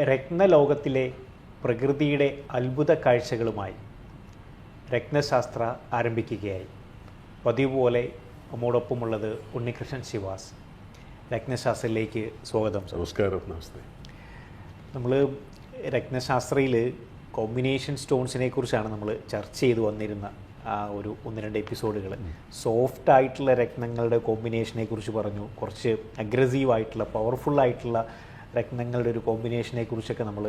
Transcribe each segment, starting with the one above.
രത്നലോകത്തിലെ പ്രകൃതിയുടെ അത്ഭുത കാഴ്ചകളുമായി രത്നശാസ്ത്ര ആരംഭിക്കുകയായി. പതിവ് പോലെ നമ്മോടൊപ്പമുള്ളത് ഉണ്ണികൃഷ്ണൻ ശിവാസ്. രത്നശാസ്ത്രയിലേക്ക് സ്വാഗതം. നമസ്കാരം. നമസ്തേ. നമ്മൾ രത്നശാസ്ത്രയിൽ കോമ്പിനേഷൻ സ്റ്റോൺസിനെ കുറിച്ചാണ് നമ്മൾ ചർച്ച ചെയ്തു വന്നിരുന്ന ആ ഒരു 1-2 എപ്പിസോഡുകൾ. സോഫ്റ്റ് ആയിട്ടുള്ള രത്നങ്ങളുടെ കോമ്പിനേഷനെ കുറിച്ച് പറഞ്ഞു, കുറച്ച് അഗ്രസീവായിട്ടുള്ള പവർഫുള്ളായിട്ടുള്ള രത്നങ്ങളുടെ ഒരു കോമ്പിനേഷനെ കുറിച്ചൊക്കെ നമ്മൾ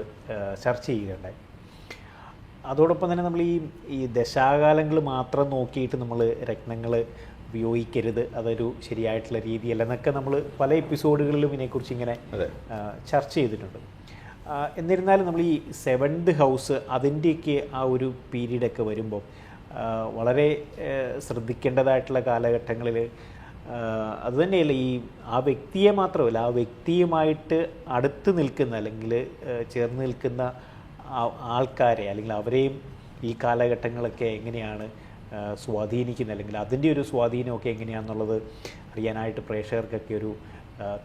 ചർച്ച ചെയ്യുകയുണ്ടായി. അതോടൊപ്പം തന്നെ നമ്മൾ ഈ ദശാകാലങ്ങൾ മാത്രം നോക്കിയിട്ട് നമ്മൾ രത്നങ്ങൾ ഉപയോഗിക്കരുത്, അതൊരു ശരിയായിട്ടുള്ള രീതിയല്ല എന്നൊക്കെ നമ്മൾ പല എപ്പിസോഡുകളിലും ഇതിനെക്കുറിച്ച് ഇങ്ങനെ ചർച്ച ചെയ്തിട്ടുണ്ട്. എന്നിരുന്നാലും നമ്മൾ ഈ 7th ഹൗസ് അതിൻ്റെയൊക്കെ ആ ഒരു പീരീഡൊക്കെ വരുമ്പോൾ വളരെ ശ്രദ്ധിക്കേണ്ടതായിട്ടുള്ള കാലഘട്ടങ്ങളിൽ അതുതന്നെയല്ല, ആ വ്യക്തിയെ മാത്രമല്ല, ആ വ്യക്തിയുമായിട്ട് അടുത്ത് നിൽക്കുന്ന അല്ലെങ്കിൽ ചേർന്ന് നിൽക്കുന്ന ആൾക്കാരെ അല്ലെങ്കിൽ അവരെയും ഈ കാലഘട്ടങ്ങളൊക്കെ എങ്ങനെയാണ് സ്വാധീനിക്കുന്നത്, അല്ലെങ്കിൽ അതിൻ്റെ ഒരു സ്വാധീനമൊക്കെ എങ്ങനെയാണെന്നുള്ളത് അറിയാനായിട്ട് പ്രേക്ഷകർക്കൊക്കെ ഒരു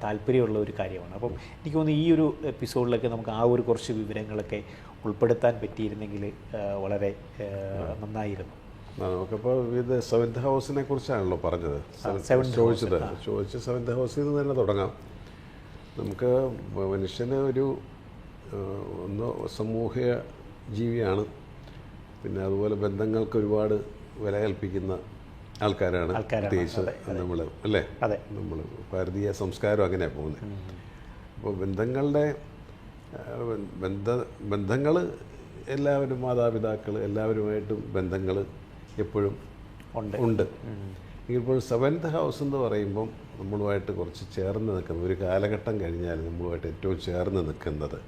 താല്പര്യമുള്ള ഒരു കാര്യമാണ്. അപ്പം എനിക്ക് തോന്നുന്നു ഈ ഒരു എപ്പിസോഡിലൊക്കെ നമുക്ക് ആ ഒരു കുറച്ച് വിവരങ്ങളൊക്കെ ഉൾപ്പെടുത്താൻ പറ്റിയിരുന്നെങ്കിൽ വളരെ നന്നായിരുന്നു. നമുക്കിപ്പോൾ ഇത് 7th ഹൗസിനെ കുറിച്ചാണല്ലോ പറഞ്ഞത്, ചോദിച്ചത്. 7th ഹൗസിൽ നിന്ന് തന്നെ തുടങ്ങാം. നമുക്ക് മനുഷ്യന് ഒന്ന് സമൂഹ ജീവിയാണ്, പിന്നെ അതുപോലെ ബന്ധങ്ങൾക്ക് ഒരുപാട് വില കൽപ്പിക്കുന്ന ആൾക്കാരാണ് പ്രത്യേകിച്ച് നമ്മൾ, അല്ലേ? നമ്മൾ ഭാരതീയ സംസ്കാരം അങ്ങനെയാണ് പോകുന്നത്. അപ്പോൾ ബന്ധങ്ങൾ എല്ലാവരും, മാതാപിതാക്കൾ എല്ലാവരുമായിട്ടും ബന്ധങ്ങൾ എപ്പോഴും ഉണ്ട്. ഇപ്പോൾ 7th ഹൗസ് എന്ന് പറയുമ്പം നമ്മളുമായിട്ട് കുറച്ച് ചേർന്ന് നിൽക്കുന്നത്, ഒരു കാലഘട്ടം കഴിഞ്ഞാൽ നമ്മളുമായിട്ട് ഏറ്റവും ചേർന്ന് നിൽക്കുന്നത്,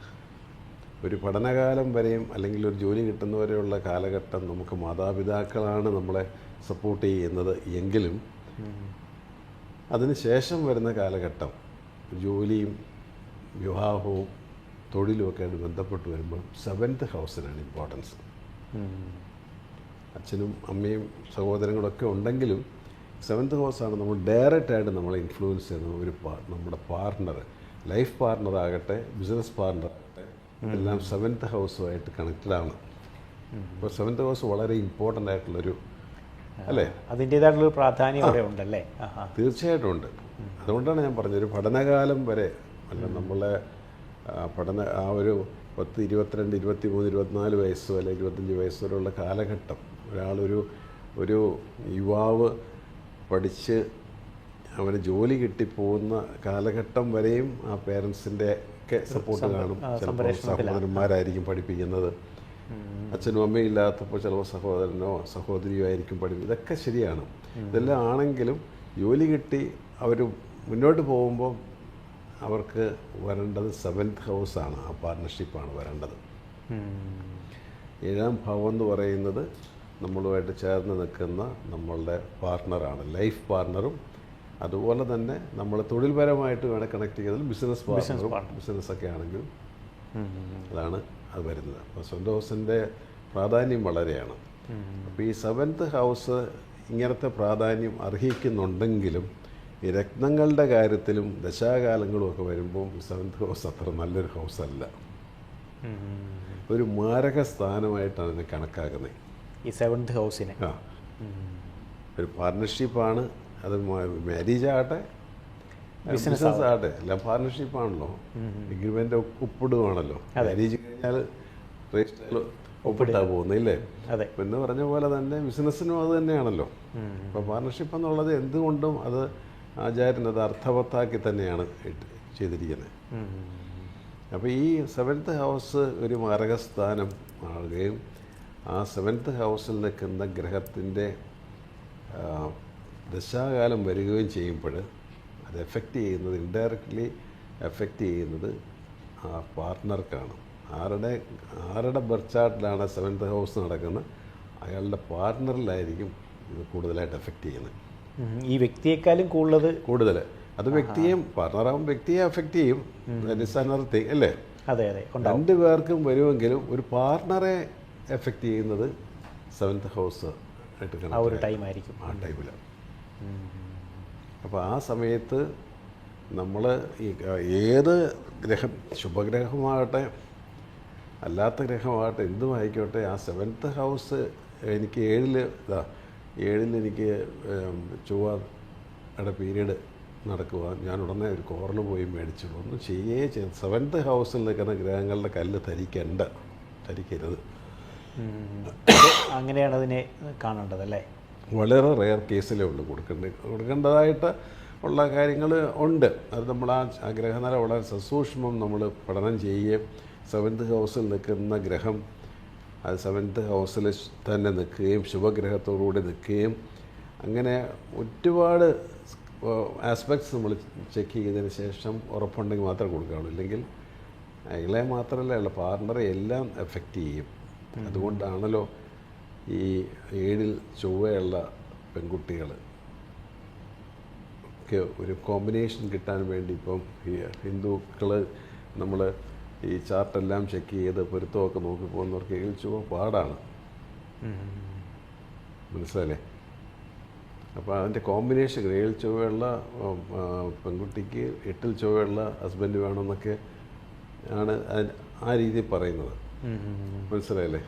ഒരു പഠനകാലം വരെയും അല്ലെങ്കിൽ ഒരു ജോലി കിട്ടുന്നവരെയുള്ള കാലഘട്ടം നമുക്ക് മാതാപിതാക്കളാണ് നമ്മളെ സപ്പോർട്ട് ചെയ്യുന്നത് എങ്കിലും അതിന് ശേഷം വരുന്ന കാലഘട്ടം ജോലിയും വിവാഹവും തൊഴിലും ഒക്കെ ആയിട്ട് ബന്ധപ്പെട്ട് വരുമ്പോൾ 7th ഹൗസിനാണ് ഇമ്പോർട്ടൻസ്. അച്ഛനും അമ്മയും സഹോദരങ്ങളൊക്കെ ഉണ്ടെങ്കിലും 7th ഹൗസാണ് നമ്മൾ ഡയറക്റ്റായിട്ട് നമ്മളെ ഇൻഫ്ലുവൻസ് ചെയ്യുന്ന നമ്മുടെ പാർട്ണർ, ലൈഫ് പാർട്ണർ ആകട്ടെ, ബിസിനസ് പാർട്ണർ ആകട്ടെ, എല്ലാം 7th ഹൗസുമായിട്ട് കണക്റ്റഡ് ആണ്. അപ്പോൾ 7th ഹൗസ് വളരെ ഇമ്പോർട്ടൻ്റ് ആയിട്ടുള്ളൊരു, അല്ലേ? അതിൻ്റേതായിട്ടുള്ളൊരു പ്രാധാന്യം അവിടെ ഉണ്ടല്ലേ? തീർച്ചയായിട്ടും ഉണ്ട്. അതുകൊണ്ടാണ് ഞാൻ പറഞ്ഞത്, ഒരു പഠനകാലം വരെ അല്ല, നമ്മളെ ആ ഒരു 10, 22, 23, 24 വയസ്സ് അല്ലെ 25 വയസ്സ് വരെയുള്ള കാലഘട്ടം ഒരു യുവാവ് പഠിച്ച് അവന് ജോലി കിട്ടിപ്പോകുന്ന കാലഘട്ടം വരെയും ആ പേരൻസിൻ്റെ ഒക്കെ സപ്പോർട്ട് കാണും. ചിലപ്പോൾ സഹോദരന്മാരായിരിക്കും പഠിപ്പിക്കുന്നത്, അച്ഛനും അമ്മയും ഇല്ലാത്തപ്പോൾ ചിലപ്പോൾ സഹോദരനോ സഹോദരിയോ ആയിരിക്കും പഠിപ്പിക്കുന്നത്. ഇതൊക്കെ ശരിയാണ്. ഇതെല്ലാം ആണെങ്കിലും ജോലി കിട്ടി അവർ മുന്നോട്ട് പോകുമ്പോൾ അവർക്ക് വരേണ്ടത് 7th ഹൗസാണ്, ആ പാർട്ണർഷിപ്പാണ് വരേണ്ടത്. 7ാം ഭാവം എന്ന് പറയുന്നത് നമ്മളുമായിട്ട് ചേർന്ന് നിൽക്കുന്ന നമ്മളുടെ പാർട്ണറാണ്, ലൈഫ് പാർട്ണറും. അതുപോലെ തന്നെ നമ്മൾ തൊഴിൽപരമായിട്ട് വേണേൽ കണക്ട് ചെയ്യുന്നതിൽ ബിസിനസ് പാർട്ണറും, ബിസിനസ്സൊക്കെ ആണെങ്കിലും അതാണ് അത് വരുന്നത്. അപ്പോൾ 7th ഹൗസിൻ്റെ പ്രാധാന്യം വളരെയാണ്. അപ്പോൾ ഈ 7th ഹൗസ് ഇങ്ങനത്തെ പ്രാധാന്യം അർഹിക്കുന്നുണ്ടെങ്കിലും ഈ രത്നങ്ങളുടെ കാര്യത്തിലും ദശാകാലങ്ങളും ഒക്കെ വരുമ്പോൾ 7th ഹൗസ് അത്ര നല്ലൊരു ഹൗസല്ല, ഒരു മാരക സ്ഥാനമായിട്ടാണ് അതിനെ കണക്കാക്കുന്നത് ഈ 7th ഹൗസിനെ. ഒരു പാർട്ണർഷിപ്പാണ്, അത് മാരേജ് ആകട്ടെ ബിസിനസ് ആകട്ടെ എല്ലാം പാർട്ണർഷിപ്പാണല്ലോ, എഗ്രിമെൻ്റ് ഒപ്പിടുകയാണല്ലോ. മാരേജ് കഴിഞ്ഞാൽ രജിസ്റ്ററിൽ ഒപ്പിട്ടാ പോകുന്നില്ലേ? പിന്നെ പറഞ്ഞ പോലെ തന്നെ ബിസിനസ്സിനും അത് തന്നെയാണല്ലോ. അപ്പോൾ പാർട്ണർഷിപ്പ് എന്നുള്ളത് എന്തുകൊണ്ടും അത് ആചാര്യൻ അത് അർത്ഥവത്താക്കി തന്നെയാണ് ചെയ്തിരിക്കുന്നത്. അപ്പോൾ ഈ 7th ഹൗസ് ഒരു മാരകസ്ഥാനം ആവുകയും ആ 7th ഹൗസിൽ നിൽക്കുന്ന ഗ്രഹത്തിൻ്റെ ദശാകാലം വരികയും ചെയ്യുമ്പോൾ അത് എഫക്റ്റ് ചെയ്യുന്നത്, ഇൻഡയറക്റ്റ്ലി എഫക്റ്റ് ചെയ്യുന്നത് ആ പാർട്ട്ണർക്കാണ്. ആരുടെ ബർത്ത് ചാർട്ടിലാണ് 7th ഹൗസ് നടക്കുന്നത്, അയാളുടെ പാർട്ട്ണറിലായിരിക്കും ഇത് കൂടുതലായിട്ട് എഫക്റ്റ് ചെയ്യുന്നത്. ഈ വ്യക്തിയെക്കാളും കൂടുതൽ അത് വ്യക്തിയും പാർട്ണറാകും, വ്യക്തിയെ എഫക്റ്റ് ചെയ്യും. അനർത്ഥി അല്ലേ? അതെ. 2 പേർക്കും വരുമെങ്കിലും ഒരു പാർട്ണറെ എഫക്റ്റ് ചെയ്യുന്നത് 7th ഹൗസ് ആയിട്ട് ആ ഒരു ടൈമായിരിക്കും, ആ ടൈമിൽ. അപ്പോൾ ആ സമയത്ത് നമ്മൾ ഈ ഏത് ഗ്രഹം, ശുഭഗ്രഹമാകട്ടെ അല്ലാത്ത ഗ്രഹമാകട്ടെ എന്തും ആയിക്കോട്ടെ, ആ 7th ഹൗസ് എനിക്ക് 7ൽ എനിക്ക് ചൊവ്വയുടെ പീരീഡ് നടക്കുക. ഞാൻ ഉടനെ ഒരു കോർണർ പോയി മേടിച്ചു. ഒന്നും ചെയ്യേ 7th ഹൗസിൽ നിൽക്കുന്ന ഗ്രഹങ്ങളുടെ കല്ല് ധരിക്കരുത്. അങ്ങനെയാണ് അതിനെ കാണേണ്ടതല്ലേ? വളരെ റെയർ കേസിലേ ഉള്ളൂ കൊടുക്കേണ്ടതായിട്ട് ഉള്ള കാര്യങ്ങൾ ഉണ്ട്. അത് നമ്മൾ ആ ഗ്രഹനില വളരെ സസൂക്ഷ്മം നമ്മൾ പഠനം ചെയ്യുകയും 7th ഹൗസിൽ നിൽക്കുന്ന ഗ്രഹം അത് 7th ഹൗസിൽ തന്നെ നിൽക്കുകയും ശുഭഗ്രഹത്തോടുകൂടി നിൽക്കുകയും അങ്ങനെ ഒരുപാട് ആസ്പെക്ട്സ് നമ്മൾ ചെക്ക് ചെയ്തതിന് ശേഷം ഉറപ്പുണ്ടെങ്കിൽ മാത്രമേ കൊടുക്കുകയുള്ളൂ. ഇല്ലെങ്കിൽ അയാളെ മാത്രമല്ല അയാളുടെ പാർട്ണറെ എല്ലാം എഫക്റ്റ് ചെയ്യും. അതുകൊണ്ടാണല്ലോ ഈ 7ൽ ചൊവ്വയുള്ള പെൺകുട്ടികൾ ഒക്കെ ഒരു കോമ്പിനേഷൻ കിട്ടാൻ വേണ്ടി ഇപ്പം ഈ ഹിന്ദുക്കൾ നമ്മൾ ഈ ചാർട്ടെല്ലാം ചെക്ക് ചെയ്ത് പൊരുത്തമൊക്കെ നോക്കി പോകുന്നവർക്ക് 7ൽ ചൊവ്വ പാടാണ്. മനസ്സിലല്ലേ? അപ്പോൾ അതിൻ്റെ കോമ്പിനേഷൻ 7ൽ ചൊവ്വയുള്ള പെൺകുട്ടിക്ക് 8ൽ ചൊവ്വയുള്ള ഹസ്ബൻഡ് വേണമെന്നൊക്കെ ആണ് ആ രീതിയിൽ പറയുന്നത്. മനസ്സിലായല്ലേ?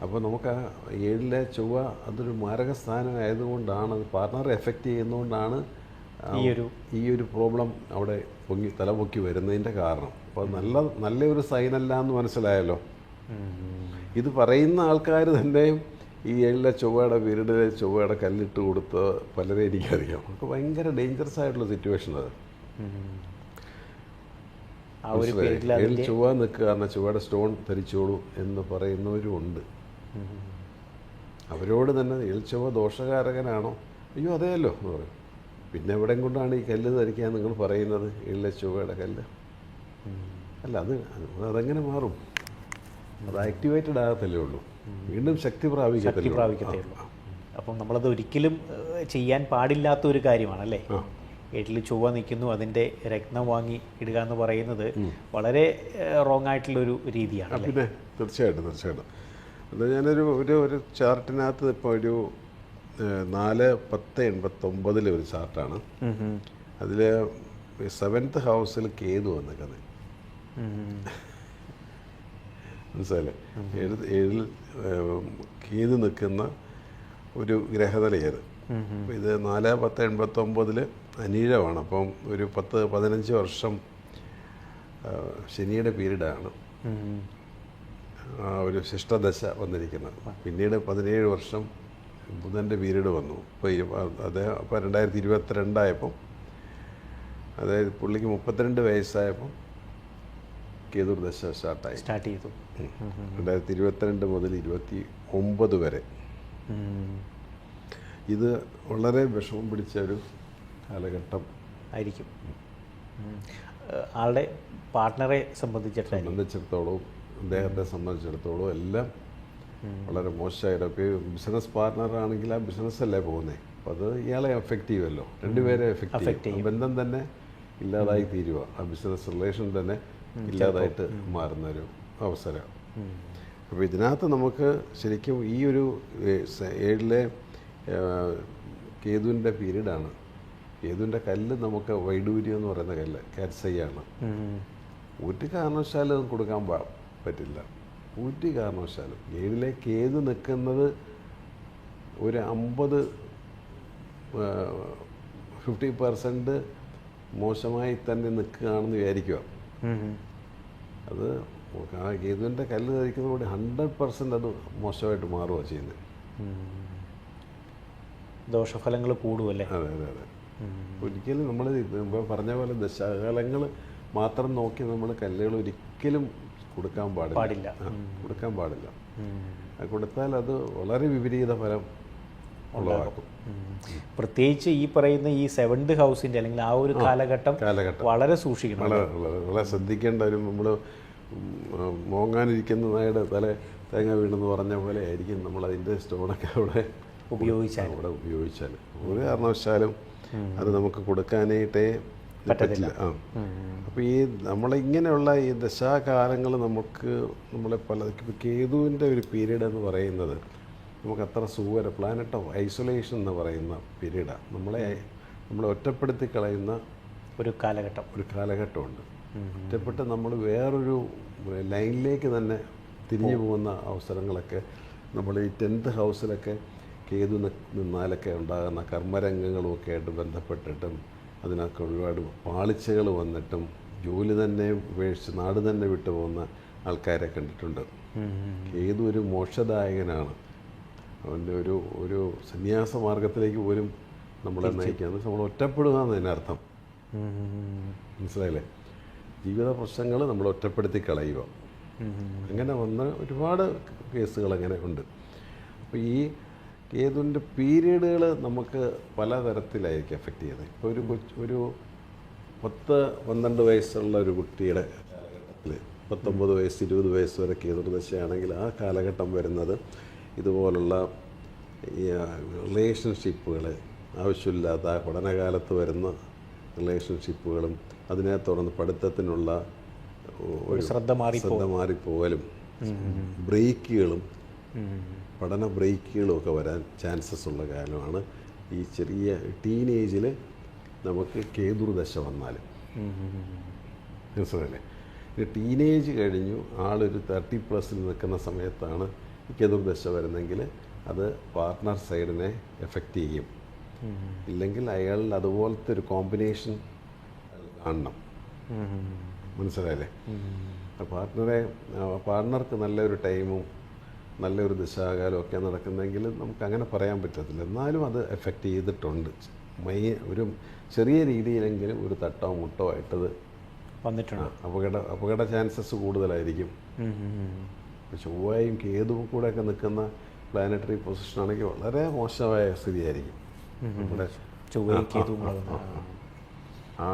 അപ്പോൾ നമുക്ക് ആ 7ലെ ചൊവ്വ അതൊരു മാരക സ്ഥാനമായതുകൊണ്ടാണ്, അത് പാർട്ണറെ എഫക്റ്റ് ചെയ്യുന്നതുകൊണ്ടാണ് ഈ ഒരു പ്രോബ്ലം അവിടെ തലപൊക്കി വരുന്നതിൻ്റെ കാരണം. അപ്പോൾ നല്ലൊരു സൈനല്ല എന്ന് മനസ്സിലായല്ലോ. ഇത് പറയുന്ന ആൾക്കാർ തന്നെയും ഈ 7ലെ ചൊവ്വയുടെ പീരീഡിലെ ചൊവ്വയുടെ കല്ലിട്ട് കൊടുത്ത് പലരെ എനിക്കറിയാം. നമുക്ക് ഭയങ്കര ഡേഞ്ചറസ് ആയിട്ടുള്ള സിറ്റുവേഷൻ അത്. 7ൽ ചൊവ്വ നിൽക്കുക കാരണം ചൊവ്വയുടെ സ്റ്റോൺ ധരിച്ചോളൂ എന്ന് പറയുന്നവരും ഉണ്ട്. അവരോട് തന്നെ 7ൽ ചൊവ്വ ദോഷകാരകനാണോ? അയ്യോ അതെയല്ലോ എന്ന് പറയും. പിന്നെ എവിടെയും കൊണ്ടാണ് ഈ കല്ല് ധരിക്കാൻ നിങ്ങൾ പറയുന്നത് 7ലെ ചൊവ്വയുടെ കല്ല്? അല്ല, അതെങ്ങനെ മാറും? അത് ആക്ടിവേറ്റഡ് ആകത്തല്ലേ ഉള്ളൂ, വീണ്ടും ശക്തി പ്രാപിക്കത്തേ ഉള്ളൂ. അപ്പം നമ്മളത് ഒരിക്കലും ചെയ്യാൻ പാടില്ലാത്ത ഒരു കാര്യമാണല്ലേ? 7ൽ ചൊവ്വ നിൽക്കുന്നു, അതിൻ്റെ രത്നം വാങ്ങി ഇടുക എന്ന് പറയുന്നത് വളരെ റോങ് ആയിട്ടുള്ളൊരു രീതിയാണ്. പിന്നെ തീർച്ചയായിട്ടും അത് ഞാനൊരു ചാർട്ടിനകത്ത് ഇപ്പോൾ ഒരു 4/10/89 ഒരു ചാർട്ടാണ്. അതിൽ 7th ഹൗസിൽ കേതു വന്നിരിക്കുന്നത്. മനസ്സിലല്ലേ? 7ൽ കേതു നിൽക്കുന്ന ഒരു ഗ്രഹനിലയത്. ഇത് 4/10/89 അനീഴമാണ്. അപ്പം ഒരു 10-15 വർഷം ശനിയുടെ പീരീഡാണ് ഒരു ശിഷ്ടദശ വന്നിരിക്കുന്നത്. പിന്നീട് 17 വർഷം ബുധൻ്റെ പീരീഡ് വന്നു. അപ്പോൾ 2022 അതായത് പുള്ളിക്ക് 32 വയസ്സായപ്പം കേതുർദശ സ്റ്റാർട്ട് ചെയ്തു. 2022 മുതൽ 29 വരെ. ഇത് വളരെ വിഷമം പിടിച്ച ഒരു കാലഘട്ടം ആയിരിക്കും. ആളുടെ പാർട്ട്ണറെ സംബന്ധിച്ചിടത്തോളം അദ്ദേഹത്തെ സംബന്ധിച്ചിടത്തോളം എല്ലാം വളരെ മോശമായിട്ട്. ഇപ്പോൾ ബിസിനസ് പാർട്ട്ണറാണെങ്കിൽ ആ ബിസിനസ്സല്ലേ പോകുന്നത്. അപ്പോൾ അത് ഇയാളെ എഫക്റ്റ് ചെയ്യുമല്ലോ, രണ്ടുപേരെ എഫക്റ്റ് ചെയ്യും. ബന്ധം തന്നെ ഇല്ലാതായി തീരുക, ആ ബിസിനസ് റിലേഷൻ തന്നെ ഇല്ലാതായിട്ട് മാറുന്നൊരു അവസരം. അപ്പോൾ ഇതിനകത്ത് നമുക്ക് ശരിക്കും ഈ ഒരു 7ലെ കേതുവിൻ്റെ പീരീഡാണ്. കേതുവിൻ്റെ കല്ല് നമുക്ക് വൈഡൂര്യം എന്ന് പറയുന്ന കല്ല് കാറ്റ്സൈയാണ്. ഒരു കാരണവശാലും അത് കൊടുക്കാൻ പറ്റില്ല, ഒരു കാരണവശാലും. 7ലെ കേതു നിൽക്കുന്നത് ഒരു 50% മോശമായി തന്നെ നിൽക്കുകയാണെന്ന് വിചാരിക്കുക. അത് ആ കേതുവിൻ്റെ കല്ല് ധരിക്കുന്നതോടെ 100% അത് മോശമായിട്ട് മാറുക ചെയ്യുന്നത്. ദോഷഫലങ്ങൾ കൂടുമല്ലേ? അതെ. ഒരിക്കലും നമ്മൾ പറഞ്ഞ പോലെ ദശാകാലങ്ങൾ മാത്രം നോക്കി നമ്മൾ കല്ലുകൾ ഒരിക്കലും കൊടുക്കാൻ പാടില്ല. കൊടുത്താൽ അത് വളരെ വിപരീത ഫലം ഉള്ളതാക്കും. പ്രത്യേകിച്ച് ഈ പറയുന്ന ഈ 7th ഹൗസിൻ്റെ അല്ലെങ്കിൽ ആ ഒരു കാലഘട്ടം വളരെ സൂക്ഷിക്കണം, വളരെ ശ്രദ്ധിക്കേണ്ട. ഒരു നമ്മൾ മോങ്ങാനിരിക്കുന്ന നായുടെ തേങ്ങ വീണെന്ന് പറഞ്ഞ പോലെ ആയിരിക്കും നമ്മൾ അതിൻ്റെ സ്റ്റോണൊക്കെ അവിടെ ഉപയോഗിച്ചാൽ ഒരു കാരണവശാലും അത് നമുക്ക് കൊടുക്കാനായിട്ടേ പറ്റില്ല. അപ്പോൾ ഈ നമ്മളിങ്ങനെയുള്ള ഈ ദശാകാലങ്ങൾ നമ്മളെ കേതുവിൻ്റെ ഒരു പീരീഡ് എന്ന് പറയുന്നത് നമുക്ക് അത്ര പ്ലാനറ്റ് ഓഫ് ഐസൊലേഷൻ എന്ന് പറയുന്ന പീരീഡാണ്. നമ്മളെ ഒറ്റപ്പെടുത്തി കളയുന്ന ഒരു കാലഘട്ടമുണ്ട്. ഒറ്റപ്പെട്ട് നമ്മൾ വേറൊരു ലൈനിലേക്ക് തന്നെ തിരിഞ്ഞു പോകുന്ന അവസരങ്ങളൊക്കെ നമ്മൾ ഈ 10th ഹൗസിലൊക്കെ കേതു നിന്നാലൊക്കെ ഉണ്ടാകുന്ന കർമ്മരംഗങ്ങളും ഒക്കെ ആയിട്ട് ബന്ധപ്പെട്ടിട്ടും അതിനൊക്കെ ഒരുപാട് പാളിച്ചകൾ വന്നിട്ടും ജോലി തന്നെ ഉപേക്ഷിച്ച് നാട് തന്നെ വിട്ടു പോകുന്ന ആൾക്കാരെ കണ്ടിട്ടുണ്ട്. കേതു ഒരു മോക്ഷദായകനാണ്. അവൻ്റെ ഒരു സന്യാസ മാർഗത്തിലേക്ക് പോലും നമ്മളെ നയിക്കുന്നത്. നമ്മൾ ഒറ്റപ്പെടുക എന്നതിനർത്ഥം മനസ്സിലായില്ലേ? ജീവിത പ്രശ്നങ്ങൾ നമ്മൾ ഒറ്റപ്പെടുത്തി കളയുക. അങ്ങനെ വന്ന ഒരുപാട് കേസുകൾ അങ്ങനെ ഉണ്ട്. അപ്പോൾ ഈ കേതുവിൻ്റെ പീരീഡുകൾ നമുക്ക് പലതരത്തിലായിരിക്കും എഫക്റ്റ് ചെയ്യുന്നത്. ഇപ്പോൾ ഒരു 10-12 വയസ്സുള്ള ഒരു കുട്ടിയുടെ കാലഘട്ടത്തിൽ 19 വയസ്സ് 20 വയസ്സ് വരെ കേതുർദശയാണെങ്കിൽ ആ കാലഘട്ടം വരുന്നത് ഇതുപോലുള്ള ഈ റിലേഷൻഷിപ്പുകൾ, ആവശ്യമില്ലാത്ത പഠനകാലത്ത് വരുന്ന റിലേഷൻഷിപ്പുകളും അതിനെ തുടർന്ന് പഠിത്തത്തിനുള്ള ഒരു ശ്രദ്ധ മാറിപ്പോകലും ബ്രേക്കുകളും പഠന ബ്രേക്കുകളും ഒക്കെ വരാൻ ചാൻസസ് ഉള്ള കാലമാണ് ഈ ചെറിയ ടീനേജിൽ നമുക്ക് കേതുർദശ വന്നാൽ. മനസ്സിലല്ലേ? ടീനേജ് കഴിഞ്ഞു ആളൊരു 30+ നിൽക്കുന്ന സമയത്താണ് ഈ കേതുർദശ വരുന്നെങ്കിൽ അത് പാർട്ട്ണർ സൈഡിനെ എഫക്റ്റ് ചെയ്യും. ഇല്ലെങ്കിൽ അയാളിൽ അതുപോലത്തെ ഒരു കോമ്പിനേഷൻ കാണണം. മനസ്സിലായില്ലേ? പാർട്ട്ണർക്ക് നല്ലൊരു ടൈമും നല്ലൊരു ദശാകാലം ഒക്കെ നടക്കുന്നെങ്കിൽ നമുക്ക് അങ്ങനെ പറയാൻ പറ്റത്തില്ല. എന്നാലും അത് എഫക്റ്റ് ചെയ്തിട്ടുണ്ട്. ഒരു ചെറിയ രീതിയിലെങ്കിലും ഒരു തട്ടോ മുട്ടോ ആയിട്ടത് വന്നിട്ടുണ്ട്. അപകട ചാൻസസ് കൂടുതലായിരിക്കും. ചൊവ്വയും കേതുവും കൂടെയൊക്കെ നിൽക്കുന്ന പ്ലാനറ്ററി പൊസിഷനാണെങ്കിൽ വളരെ മോശമായ സ്ഥിതിയായിരിക്കും. നമ്മുടെ ആ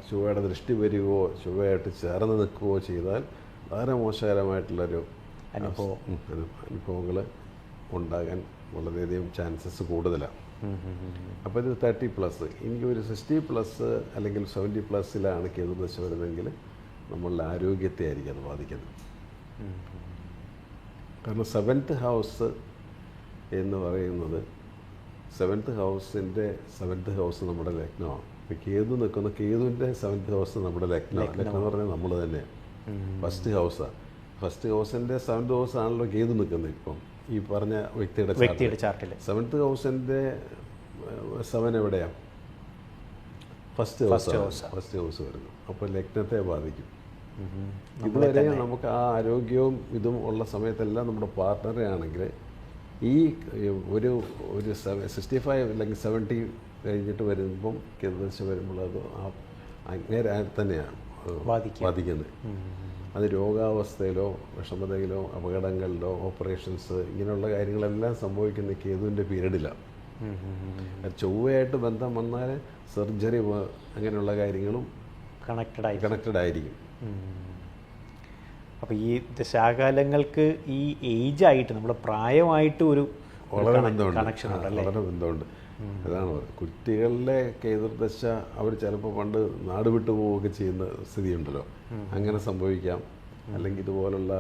ചൊവ്വയുടെ ദൃഷ്ടി വരികയോ ചൊവ്വയായിട്ട് ചേർന്ന് നിൽക്കുകയോ ചെയ്താൽ വളരെ മോശകരമായിട്ടുള്ളൊരു അനുഭവങ്ങൾ ഉണ്ടാകാൻ വളരെയധികം ചാൻസസ് കൂടുതലാണ്. അപ്പോൾ ഇത് 30+, എനിക്ക് ഒരു 60+ അല്ലെങ്കിൽ 70+ലാണ് കേതുദശ വരുന്നതെങ്കിൽ നമ്മളുടെ ആരോഗ്യത്തെ ആയിരിക്കും അത് ബാധിക്കുന്നത്. കാരണം 7th ഹൗസ് എന്ന് പറയുന്നത് 7th ഹൗസിൻ്റെ 7th ഹൗസ് നമ്മുടെ ലഗ്നമാണ്. ഇപ്പോൾ കേതു നിൽക്കുന്ന കേതുവിൻ്റെ 7th ഹൗസ് നമ്മുടെ ലഗ്നമാണ്. ലഗ്നം എന്ന് പറഞ്ഞാൽ നമ്മൾ തന്നെ ഫസ്റ്റ് ഹൗസാണ്. ഫസ്റ്റ് ഹൗസിൻ്റെ 7th ഹൗസ് ആണല്ലോ കേതു നിൽക്കുന്നത്. ഇപ്പം ഈ പറഞ്ഞ വ്യക്തിയുടെ ചാർട്ടിൽ 7th ഹൗസിൻ്റെ 7 എവിടെയാണ്? ഫസ്റ്റ് ഹൗസ് വരുന്നു. അപ്പോൾ ലഗ്നത്തെ ബാധിക്കും. ഇതുവരെ നമുക്ക് ആ ആരോഗ്യവും ഇതും ഉള്ള സമയത്തെല്ലാം നമ്മുടെ പാർട്ട്ണറെ ആണെങ്കിൽ ഈ ഒരു 65 അല്ലെങ്കിൽ 70 കഴിഞ്ഞിട്ട് വരുമ്പം കേതുദശ വരുമ്പോൾ അത് അങ്ങനെ തന്നെയാണ് ബാധിക്കുന്നത്. അത് രോഗാവസ്ഥയിലോ വിഷമതയിലോ അപകടങ്ങളിലോ ഓപ്പറേഷൻസ് ഇങ്ങനെയുള്ള കാര്യങ്ങളെല്ലാം സംഭവിക്കുന്ന കേതുവിൻ്റെ പീരീഡിലാണ്. ചൊവ്വയായിട്ട് ബന്ധം വന്നാൽ സർജറി അങ്ങനെയുള്ള കാര്യങ്ങളും കണക്റ്റഡ് ആയിരിക്കും. അപ്പോൾ ഈ ദശാകാലങ്ങൾക്ക് ഈ ഏജായിട്ട് നമ്മുടെ പ്രായമായിട്ട് ഒരു വളരെ ബന്ധമുണ്ട്. അതാണ് കുട്ടികളിലെ കേതുർദശ അവർ ചിലപ്പോൾ പണ്ട് നാട് വിട്ടു പോവുകയൊക്കെ ചെയ്യുന്ന സ്ഥിതിയുണ്ടല്ലോ, അങ്ങനെ സംഭവിക്കാം. അല്ലെങ്കിൽ ഇതുപോലുള്ള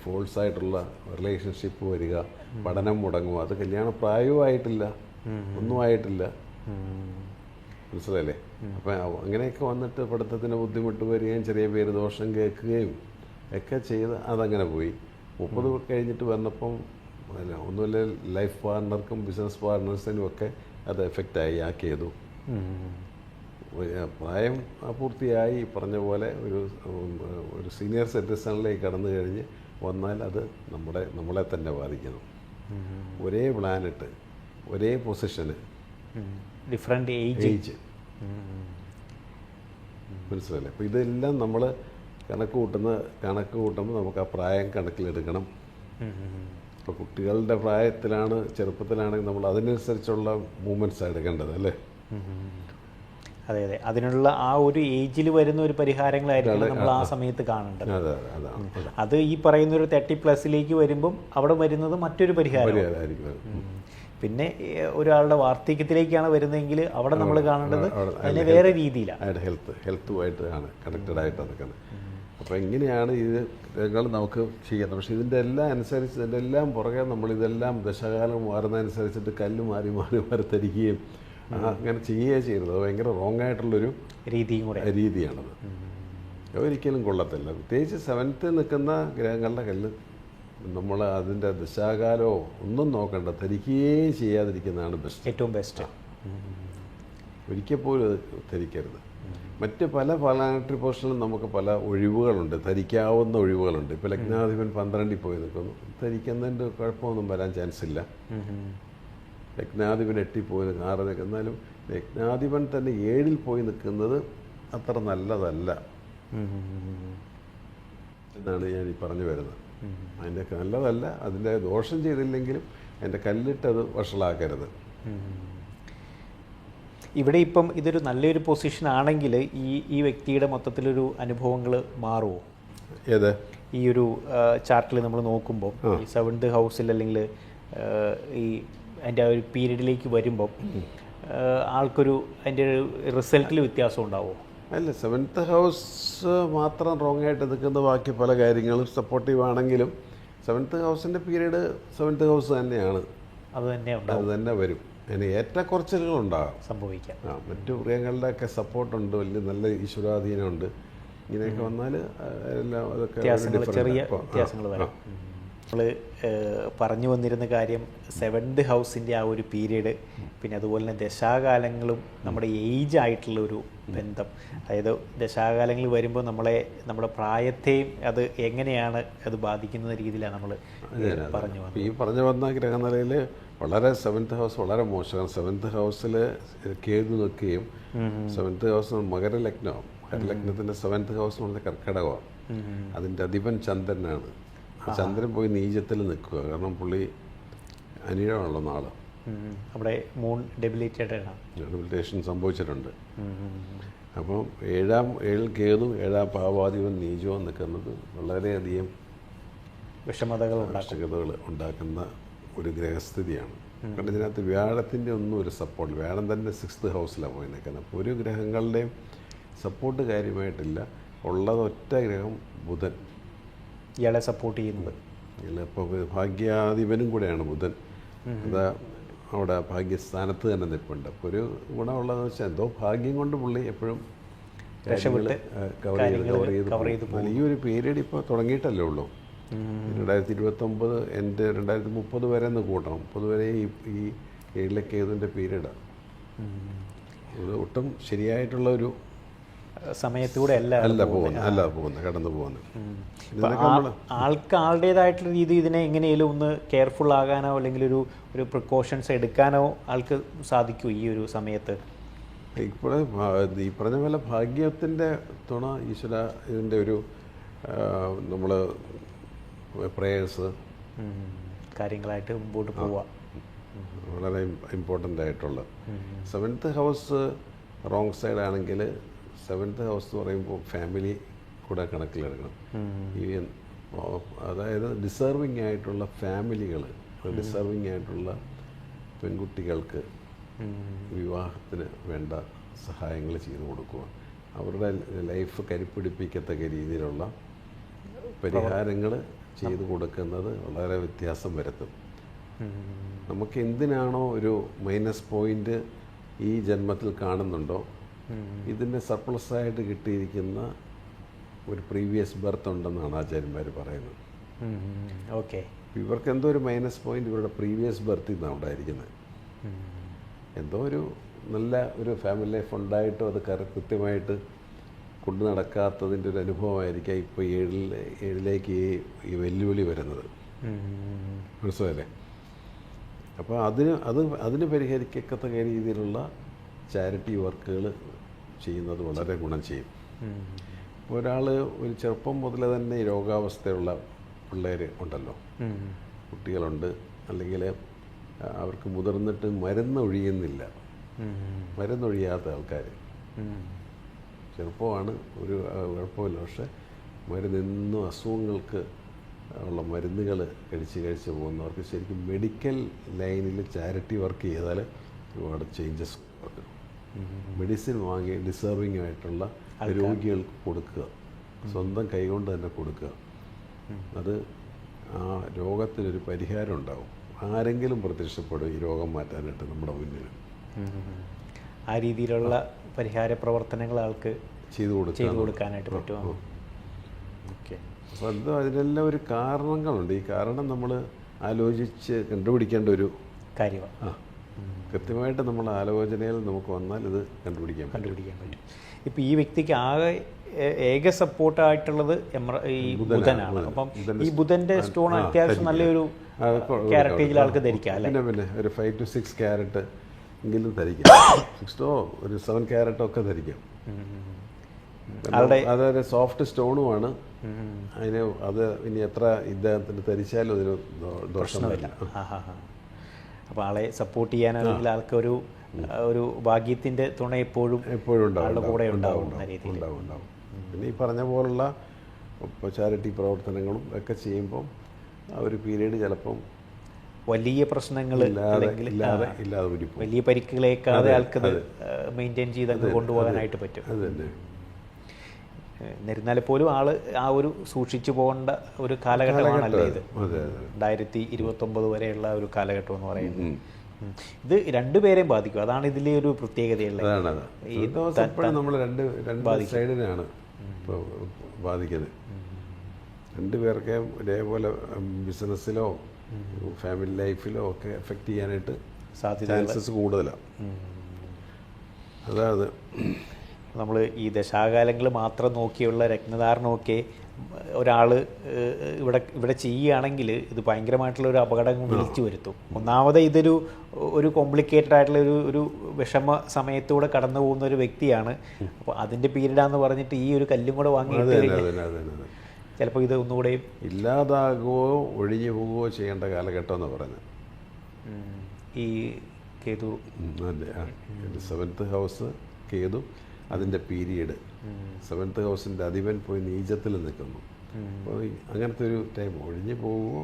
ഫോൾസായിട്ടുള്ള റിലേഷൻഷിപ്പ് വരിക, പഠനം മുടങ്ങുക, അത് കല്യാണ പ്രായവും ആയിട്ടില്ല, ഒന്നും ആയിട്ടില്ല. മനസ്സിലല്ലേ? അപ്പം അങ്ങനെയൊക്കെ വന്നിട്ട് പഠിത്തത്തിന് ബുദ്ധിമുട്ട് വരികയും ചെറിയ പേര് ദോഷം കേൾക്കുകയും ഒക്കെ ചെയ്ത് അതങ്ങനെ പോയി. 30 കഴിഞ്ഞിട്ട് വന്നപ്പം ഒന്നുമില്ല ലൈഫ് പാർട്ട്ണർക്കും ബിസിനസ് പാർട്ട്നേഴ്സിനും ഒക്കെ അത് എഫക്റ്റായി ആ കേതു. പ്രായം പൂർത്തിയായി പറഞ്ഞ പോലെ ഒരു സീനിയർ സിറ്റിസണിലേക്ക് കടന്നു കഴിഞ്ഞ് വന്നാൽ അത് നമ്മളെ തന്നെ ബാധിക്കുന്നു. ഒരേ പ്ലാനറ്റ്, ഒരേ പൊസിഷന്, ഡിഫറെൻ്റ് ഏജ്. മനസ്സിലല്ലേ? അപ്പോൾ ഇതെല്ലാം നമ്മൾ കണക്ക് കൂട്ടുമ്പോൾ നമുക്ക് ആ പ്രായം കണക്കിലെടുക്കണം. ഇപ്പോൾ കുട്ടികളുടെ പ്രായത്തിലാണ്, ചെറുപ്പത്തിലാണെങ്കിൽ നമ്മൾ അതിനനുസരിച്ചുള്ള മൂവ്മെൻറ്റ്സ് എടുക്കേണ്ടത് അല്ലേ? അതെ, അതിനുള്ള ആ ഒരു ഏജിൽ വരുന്ന ഒരു പരിഹാരങ്ങളായിരിക്കും നമ്മൾ ആ സമയത്ത് കാണേണ്ടത്. അത് ഈ പറയുന്ന ഒരു 30+ വരുമ്പം അവിടെ വരുന്നത് മറ്റൊരു പരിഹാരമായിരിക്കും. പിന്നെ ഒരാളുടെ വാർദ്ധക്യത്തിലേക്കാണ് വരുന്നതെങ്കിൽ അവിടെ നമ്മൾ കാണേണ്ടത് അതിനെ വേറെ രീതിയിലാണ്. ഹെൽത്തുമായിട്ടാണ് കണക്റ്റഡ് ആയിട്ട് നിൽക്കുന്നത്. അപ്പോൾ എങ്ങനെയാണ് ഇത് നമുക്ക് ചെയ്യുന്നത്? പക്ഷേ ഇതിൻ്റെ എല്ലാം പുറകെ നമ്മളിതെല്ലാം ദശകാലം മാറുന്നതനുസരിച്ചിട്ട് കല്ല് മാറി തരികയും അങ്ങനെ ചെയ്യുകയും ചെയ്യുന്നത് ഭയങ്കര റോങ് ആയിട്ടുള്ളൊരു രീതിയാണത്. ഒരിക്കലും കൊള്ളത്തില്ല. പ്രത്യേകിച്ച് 7th നിൽക്കുന്ന ഗ്രഹങ്ങളുടെ കല്ല് നമ്മൾ അതിൻ്റെ ദശാകാലമോ ഒന്നും നോക്കണ്ട, ധരിക്കുകയും ചെയ്യാതിരിക്കുന്നതാണ് ബെസ്റ്റ്, ഏറ്റവും ബെസ്റ്റ്. ഒരിക്കൽ പോലും അത് ധരിക്കരുത്. മറ്റ് പല പ്ലാനറ്ററി പൊസിഷനിലും നമുക്ക് പല ഒഴിവുകളുണ്ട്, ധരിക്കാവുന്ന ഒഴിവുകളുണ്ട്. ഇപ്പോൾ ലഗ്നാധിപൻ 12 പോയി നിൽക്കുന്നു, ധരിക്കുന്നതിൻ്റെ കുഴപ്പമൊന്നും വരാൻ ചാൻസ് ഇല്ല. ലഗ്നാധിപൻ 8 പോയി നിൽക്കും, 6 നിൽക്കും. എന്നാലും ലഗ്നാധിപൻ തന്നെ 7 പോയി നിൽക്കുന്നത് അത്ര നല്ലതല്ല എന്നാണ് ഞാൻ ഈ പറഞ്ഞു വരുന്നത്. അതിൻ്റെ നല്ലതല്ല, അതിൻ്റെ ദോഷം ചെയ്തില്ലെങ്കിലും അതിൻ്റെ കല്ലിട്ടത് വഷളാക്കരുത്. ഇവിടെ ഇപ്പം ഇതൊരു നല്ലൊരു പൊസിഷൻ ആണെങ്കിൽ ഈ വ്യക്തിയുടെ മൊത്തത്തിലൊരു അനുഭവങ്ങൾ മാറുമോ? ഏത് ഈ ഒരു ചാർട്ടിൽ നമ്മൾ നോക്കുമ്പോൾ ഈ 7th ഹൗസിൽ അല്ലെങ്കിൽ ഈ അതിൻ്റെ ആ ഒരു പീരീഡിലേക്ക് വരുമ്പം ആൾക്കൊരു അതിൻ്റെ റിസൾട്ടിൽ വ്യത്യാസം ഉണ്ടാവുമോ? അല്ല, 7th ഹൗസ് മാത്രം റോങ് ആയിട്ട് നിൽക്കുന്ന ബാക്കി പല കാര്യങ്ങളും സപ്പോർട്ടീവ് ആണെങ്കിലും 7th ഹൗസിൻ്റെ പീരീഡ് 7th ഹൗസ് തന്നെയാണ്, അത് തന്നെ വരും. അതിന് ഏറ്റക്കുറച്ചിലുകളുണ്ടാകും, സംഭവിക്കാം. മറ്റു മൃഗങ്ങളുടെയൊക്കെ സപ്പോർട്ടുണ്ട്, വലിയ നല്ല ഈശ്വരാധീനമുണ്ട്. ഇങ്ങനെയൊക്കെ വന്നാൽ എല്ലാം അതൊക്കെ ചെറിയ വ്യത്യാസങ്ങൾ വരാം. നമ്മൾ പറഞ്ഞു വന്നിരുന്ന കാര്യം 7th ഹൗസിൻ്റെ ആ ഒരു പീരീഡ്, പിന്നെ അതുപോലെ തന്നെ ദശാകാലങ്ങളും നമ്മുടെ ഏജ് ആയിട്ടുള്ള ഒരു ബന്ധം. അതായത് ദശാകാലങ്ങൾ വരുമ്പോൾ നമ്മുടെ പ്രായത്തെയും അത് എങ്ങനെയാണ് അത് ബാധിക്കുന്ന രീതിയിലാണ് നമ്മൾ പറഞ്ഞു വന്നത്. ഈ പറഞ്ഞു വന്ന ഗ്രഹനിലയിൽ വളരെ 7th ഹൗസ് വളരെ മോശമാണ്. 7th ഹൗസിൽ കേതു നിൽക്കുകയും 7th ഹൗസ് മകരലഗ്നവും, മകരലഗ്നത്തിൻ്റെ 7th ഹൗസ് എന്ന് പറഞ്ഞാൽ കർക്കിടകമാണ്. അതിൻ്റെ അധിപൻ ചന്ദ്രനാണ്. ചന്ദ്രൻ പോയി നീചത്തിൽ നിൽക്കുക, കാരണം പുള്ളി അനിഴമാണല്ലോ നാളെ. അവിടെ മൂൺ ഡെബിലിറ്റേഷൻ സംഭവിച്ചിട്ടുണ്ട്. അപ്പം 7 കേതു 7 പാവാധിപൻ നീചവും നിൽക്കുന്നത് വളരെയധികം വിഷമതകൾ ഉണ്ടാക്കുന്ന ഒരു ഗ്രഹസ്ഥിതിയാണ്. കാരണം ഇതിനകത്ത് വ്യാഴത്തിൻ്റെ ഒന്നും ഒരു സപ്പോർട്ട്, വ്യാഴം തന്നെ 6th ഹൗസിലാണ് പോയി നിൽക്കുന്നത്. അപ്പോൾ ഒരു ഗ്രഹങ്ങളുടെയും സപ്പോർട്ട് കാര്യമായിട്ടില്ല. ഉള്ളത് ഒറ്റ ഗ്രഹം ബുധൻ, ഇയാളെ സപ്പോർട്ട് ചെയ്യുന്നത്. ഇപ്പോൾ ഭാഗ്യാധിപനും കൂടെയാണ് ബുധൻ. അതാ അവിടെ ഭാഗ്യസ്ഥാനത്ത് തന്നെ നിൽപ്പുണ്ട്. അപ്പോൾ ഒരു ഗുണമുള്ളതെന്ന് വെച്ചാൽ എന്തോ ഭാഗ്യം കൊണ്ട് പുള്ളി എപ്പോഴും കവർ ചെയ്ത് ഈ ഒരു പീരീഡ് ഇപ്പോൾ തുടങ്ങിയിട്ടല്ലേ ഉള്ളൂ. 2029 എൻ്റെ 2030 വരെ എന്ന് കൂട്ടണം. 30 വരെ ഈ 7 കേതുവിൻ്റെ പീരീഡാണ്. അത് ഒട്ടും ശരിയായിട്ടുള്ള ഒരു സമയത്തൂടെ അല്ല പോകുന്നത് കടന്നു പോകുന്നത്. ആൾക്ക് ആളുടേതായിട്ടുള്ള രീതി ഇതിനെ എങ്ങനെയും ഒന്ന് കെയർഫുൾ ആകാനോ അല്ലെങ്കിൽ ഒരു പ്രിക്കോഷൻസ് എടുക്കാനോ ആൾക്ക് സാധിക്കൂ ഈ ഒരു സമയത്ത്? ഇപ്പോഴേ ഈ പറഞ്ഞ പോലെ ഭാഗ്യത്തിൻ്റെ തുണ ഈശ്വര ഇതിൻ്റെ ഒരു നമ്മൾ പ്രേയേഴ്സ് കാര്യങ്ങളായിട്ട് മുമ്പോട്ട് പോവുക വളരെ ഇമ്പോർട്ടൻ്റ് ആയിട്ടുള്ള. 7th ഹൗസ് റോങ് സൈഡ് ആണെങ്കിൽ 7th ഹൗസ് എന്ന് പറയുമ്പോൾ ഫാമിലി കൂടെ കണക്കിലെടുക്കണം. ഈ അതായത് ഡിസേർവിങ് ആയിട്ടുള്ള ഫാമിലികൾ, ഡിസേർവിങ് ആയിട്ടുള്ള പെൺകുട്ടികൾക്ക് വിവാഹത്തിന് വേണ്ട സഹായങ്ങൾ ചെയ്തു കൊടുക്കുക, അവരുടെ ലൈഫ് കരുപ്പിടിപ്പിക്കത്തക്ക രീതിയിലുള്ള പരിഹാരങ്ങൾ ചെയ്തു കൊടുക്കുന്നത് വളരെ വ്യത്യാസം വരുത്തും. നമുക്ക് എന്തിനാണോ ഒരു മൈനസ് പോയിൻ്റ് ഈ ജന്മത്തിൽ കാണുന്നുണ്ടോ, ഇതിൻ്റെ സർപ്ലസായിട്ട് കിട്ടിയിരിക്കുന്ന ഒരു പ്രീവിയസ് ബർത്ത് ഉണ്ടെന്നാണ് ആചാര്യന്മാർ പറയുന്നത്. ഓക്കെ, ഇവർക്ക് എന്തോ ഒരു മൈനസ് പോയിൻ്റ് ഇവരുടെ പ്രീവിയസ് ബർത്തിൽ നിന്നാണ് ഉണ്ടായിരിക്കുന്നത്. എന്തോ ഒരു നല്ല ഒരു ഫാമിലി ലൈഫ് ഉണ്ടായിട്ടും അത് കൃത്യമായിട്ട് കൊണ്ടു നടക്കാത്തതിൻ്റെ ഒരു അനുഭവമായിരിക്കാം ഇപ്പോൾ 7ലേക്ക് ഈ വെല്ലുവിളി വരുന്നത്. മനസ്സിലല്ലേ? അപ്പോൾ അതിന് പരിഹരിക്കത്തക്ക രീതിയിലുള്ള ചാരിറ്റി വർക്കുകൾ ചെയ്യുന്നത് വളരെ ഗുണം ചെയ്യും. ഒരാൾ ഒരു ചെറുപ്പം മുതൽ തന്നെ രോഗാവസ്ഥയുള്ള പിള്ളേർ ഉണ്ടല്ലോ, കുട്ടികളുണ്ട്, അല്ലെങ്കിൽ അവർക്ക് മുതിർന്നിട്ട് മരുന്നൊഴിയുന്നില്ല, മരുന്നൊഴിയാത്ത ആൾക്കാർ, ചെറുപ്പമാണ്, ഒരു കുഴപ്പമില്ല, പക്ഷെ മരുന്നെന്നും അസുഖങ്ങൾക്ക് ഉള്ള മരുന്നുകൾ കഴിച്ച് പോകുന്നവർക്ക് ശരിക്കും മെഡിക്കൽ ലൈനിൽ ചാരിറ്റി വർക്ക് ചെയ്താൽ ഒരുപാട് ചേഞ്ചസ് വരും. മെഡിസിൻ വാങ്ങി ഡിസേർവിങ് ആയിട്ടുള്ള രോഗികൾക്ക് കൊടുക്കുക, സ്വന്തം കൈകൊണ്ട് തന്നെ കൊടുക്കുക. അത് ആ രോഗത്തിനൊരു പരിഹാരം ഉണ്ടാവും. ആരെങ്കിലും പ്രത്യക്ഷപ്പെടും ഈ രോഗം മാറ്റാനായിട്ട് നമ്മുടെ മുന്നിൽ. ആ രീതിയിലുള്ള പരിഹാര പ്രവർത്തനങ്ങൾ ആൾക്ക് ചെയ്തു കൊടുക്കാനായിട്ട് പറ്റുമോ? ഓക്കെ. അപ്പോൾ അതിനെല്ലാം ഒരു കാരണങ്ങളുണ്ട്. ഈ കാരണം നമ്മൾ ആലോചിച്ച് കണ്ടുപിടിക്കേണ്ട ഒരു കാര്യമാണ്. കൃത്യമായിട്ട് നമ്മൾ ആലോചനയിൽ നമുക്ക് വന്നാൽ ഇത് കണ്ടുപിടിക്കാൻ പറ്റും. ഇപ്പോൾ ഈ വ്യക്തിക്ക് ആകെ ഏക സപ്പോർട്ടായിട്ടുള്ളത് ഈ ബുധനാണ്. അപ്പം ഈ ബുധൻ്റെ സ്റ്റോൺ അത്യാവശ്യം നല്ലൊരു ക്യാരറ്റേജിൽ ആൾക്ക് ധരിക്കാം അല്ലേ? പിന്നെ ഒരു 5 to 6 ക്യാരറ്റ് എങ്കിലും ധരിക്കാം. 6 ഒരു 7 ക്യാരറ്റൊക്കെ ധരിക്കാം. അതൊരു സോഫ്റ്റ് സ്റ്റോണുമാണ്. അതിന് അത് ഇനി എത്ര ഇദ്ദേഹത്തിന് ധരിച്ചാലും അതിന് ദോഷമില്ല. അപ്പോൾ ആളെ സപ്പോർട്ട് ചെയ്യാൻ അല്ലെങ്കിൽ ആൾക്കൊരു ഒരു ഭാഗ്യത്തിൻ്റെ തുണ എപ്പോഴും ആളുടെ കൂടെ ഉണ്ടാവും. പിന്നെ ഈ പറഞ്ഞ പോലുള്ള ചാരിറ്റി പ്രവർത്തനങ്ങളും ഒക്കെ ചെയ്യുമ്പം ആ ഒരു പീരീഡ് ചിലപ്പം വലിയ പ്രശ്നങ്ങൾ ഇല്ലാതെ വരും. വലിയ പരിക്കുകളേക്കാതെ ആൾക്കത് മെയിൻറ്റെയിൻ ചെയ്ത് കൊണ്ടുപോകാനായിട്ട് പറ്റും. അത് തന്നെ. എന്നിരുന്നാൽ പോലും ആള് ആ ഒരു സൂക്ഷിച്ചു പോകേണ്ട ഒരു കാലഘട്ടമാണല്ലേ ഇത്. 2029 വരെയുള്ള ഒരു കാലഘട്ടം എന്ന് പറയുന്നത്. ഇത് രണ്ടുപേരെയും ബാധിക്കും. അതാണ് ഇതിലെ ഒരു പ്രത്യേകതയുള്ളത്. നമ്മൾ രണ്ട് സൈഡിനാണ് ബാധിക്കുന്നത്. രണ്ടുപേർക്ക് ഒരേപോലെ ബിസിനസ്സിലോ ഫാമിലി ലൈഫിലോ ഒക്കെ എഫക്റ്റ് ചെയ്യാനായിട്ട് ചാൻസസ് കൂടുതലാണ്. അതായത് നമ്മൾ ഈ ദശാകാലങ്ങൾ മാത്രം നോക്കിയുള്ള രത്നധാരണമൊക്കെ ഒരാൾ ഇവിടെ ചെയ്യുകയാണെങ്കിൽ ഇത് ഭയങ്കരമായിട്ടുള്ള ഒരു അപകടം വിളിച്ചു വരുത്തും. ഒന്നാമത് ഒരു കോംപ്ലിക്കേറ്റഡ് ആയിട്ടുള്ള ഒരു വിഷമ സമയത്തൂടെ കടന്നു പോകുന്ന ഒരു വ്യക്തിയാണ്. അപ്പോൾ അതിൻ്റെ പീരീഡാന്ന് പറഞ്ഞിട്ട് ഈ ഒരു കല്ലും കൂടെ വാങ്ങി ചിലപ്പോൾ ഇത് ഒന്നുകൂടെ ഇല്ലാതാകുകയോ ഒഴിഞ്ഞു പോവുകയോ ചെയ്യേണ്ട കാലഘട്ടം എന്ന് പറയുന്നത് ഈ കേതു. 7th ഹൗസ് കേതു, അതിൻ്റെ പീരീഡ്. 7th ഹൗസിൻ്റെ അധിപൻ പോയി നീചത്തിൽ നിൽക്കുന്നു. അപ്പോൾ അങ്ങനത്തെ ഒരു ടൈം ഒഴിഞ്ഞു പോവുകയോ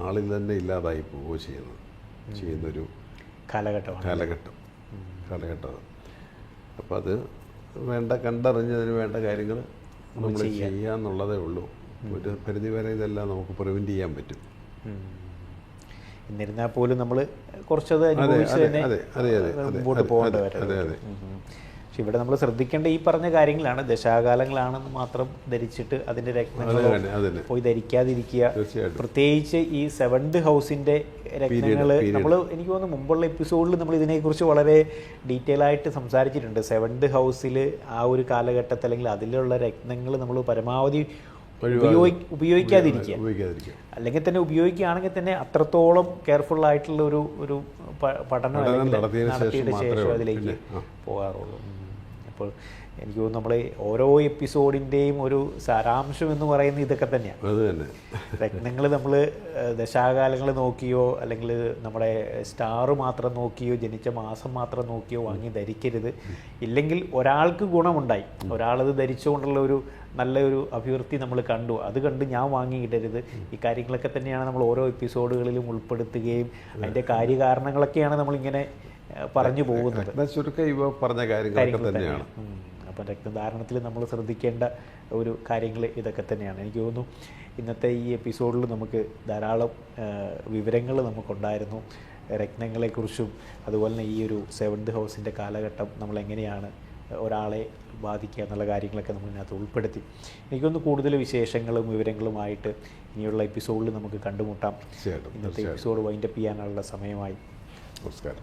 ആളിൽ തന്നെ ഇല്ലാതായി പോവുകയോ ചെയ്യുന്നൊരു കാലഘട്ടം. അപ്പോൾ അത് കണ്ടറിഞ്ഞതിന് വേണ്ട കാര്യങ്ങൾ നമ്മൾ ചെയ്യുക എന്നുള്ളതേ ഉള്ളൂ. ഒരു പരിധിവരെ ഇതെല്ലാം നമുക്ക് പ്രിവെൻറ്റ് ചെയ്യാൻ പറ്റും. എന്നിരുന്നാൽ പോലും നമ്മൾ കുറച്ചത് അനുഭവിച്ച് തന്നെ മുമ്പോട്ട് പോകേണ്ടി വരും. പക്ഷെ ഇവിടെ നമ്മൾ ശ്രദ്ധിക്കേണ്ട ഈ പറഞ്ഞ കാര്യങ്ങളാണ്. ദശാകാലങ്ങളാണെന്ന് മാത്രം ധരിച്ചിട്ട് അതിൻ്റെ രത്നങ്ങളോ പോയി ധരിക്കാതിരിക്കുക. പ്രത്യേകിച്ച് ഈ 7th ഹൗസിൻ്റെ രത്നങ്ങൾ നമ്മൾ എനിക്ക് തോന്നുന്നു മുമ്പുള്ള എപ്പിസോഡിൽ നമ്മൾ ഇതിനെക്കുറിച്ച് വളരെ ഡീറ്റെയിൽ ആയിട്ട് സംസാരിച്ചിട്ടുണ്ട്. 7th ഹൗസിൽ ആ ഒരു കാലഘട്ടത്തിൽ അല്ലെങ്കിൽ അതിലുള്ള രത്നങ്ങൾ നമ്മൾ പരമാവധി ഉപയോഗിക്കാതിരിക്കുക. അല്ലെങ്കിൽ തന്നെ ഉപയോഗിക്കുകയാണെങ്കിൽ തന്നെ അത്രത്തോളം കെയർഫുൾ ആയിട്ടുള്ള ഒരു പഠനം നടത്തിയതിന് ശേഷം അതിലേക്ക് പോകാറുള്ളൂ. അപ്പോൾ എനിക്ക് തോന്നുന്നു നമ്മൾ ഓരോ എപ്പിസോഡിൻ്റെയും ഒരു സാരാംശം എന്ന് പറയുന്നത് ഇതൊക്കെ തന്നെയാണ്. രത്നങ്ങൾ നമ്മൾ ദശാകാലങ്ങൾ നോക്കിയോ അല്ലെങ്കിൽ നമ്മുടെ സ്റ്റാർ മാത്രം നോക്കിയോ ജനിച്ച മാസം മാത്രം നോക്കിയോ വാങ്ങി ധരിക്കരുത്. ഇല്ലെങ്കിൽ ഒരാൾക്ക് ഗുണമുണ്ടായി, ഒരാളത് ധരിച്ചുകൊണ്ടുള്ള നല്ലൊരു അഭിവൃദ്ധി നമ്മൾ കണ്ടു, അത് കണ്ട് ഞാൻ വാങ്ങിയിടരുത്. ഈ കാര്യങ്ങളൊക്കെ തന്നെയാണ് നമ്മൾ ഓരോ എപ്പിസോഡുകളിലും ഉൾപ്പെടുത്തുകയും അതിൻ്റെ കാര്യകാരണങ്ങളൊക്കെയാണ് നമ്മളിങ്ങനെ പറഞ്ഞു പോകുന്നത്. പറഞ്ഞ കാര്യങ്ങൾ തന്നെയാണ്. അപ്പം രക്തധാരണത്തിൽ നമ്മൾ ശ്രദ്ധിക്കേണ്ട ഒരു കാര്യങ്ങൾ ഇതൊക്കെ തന്നെയാണ്. എനിക്ക് തോന്നുന്നു ഇന്നത്തെ ഈ എപ്പിസോഡിൽ നമുക്ക് ധാരാളം വിവരങ്ങൾ നമുക്കുണ്ടായിരുന്നു രത്നങ്ങളെക്കുറിച്ചും. അതുപോലെ തന്നെ ഈ ഒരു 7th ഹൗസിൻ്റെ കാലഘട്ടം നമ്മളെങ്ങനെയാണ് ഒരാളെ ബാധിക്കുക എന്നുള്ള കാര്യങ്ങളൊക്കെ നമ്മൾ ഇതിനകത്ത് ഉൾപ്പെടുത്തി. എനിക്കൊന്ന് കൂടുതൽ വിശേഷങ്ങളും വിവരങ്ങളുമായിട്ട് ഇനിയുള്ള എപ്പിസോഡിൽ നമുക്ക് കണ്ടുമുട്ടാം. ഇന്നത്തെ എപ്പിസോഡ് വൈൻഡപ്പ് ചെയ്യാനുള്ള സമയമായി. നമസ്കാരം.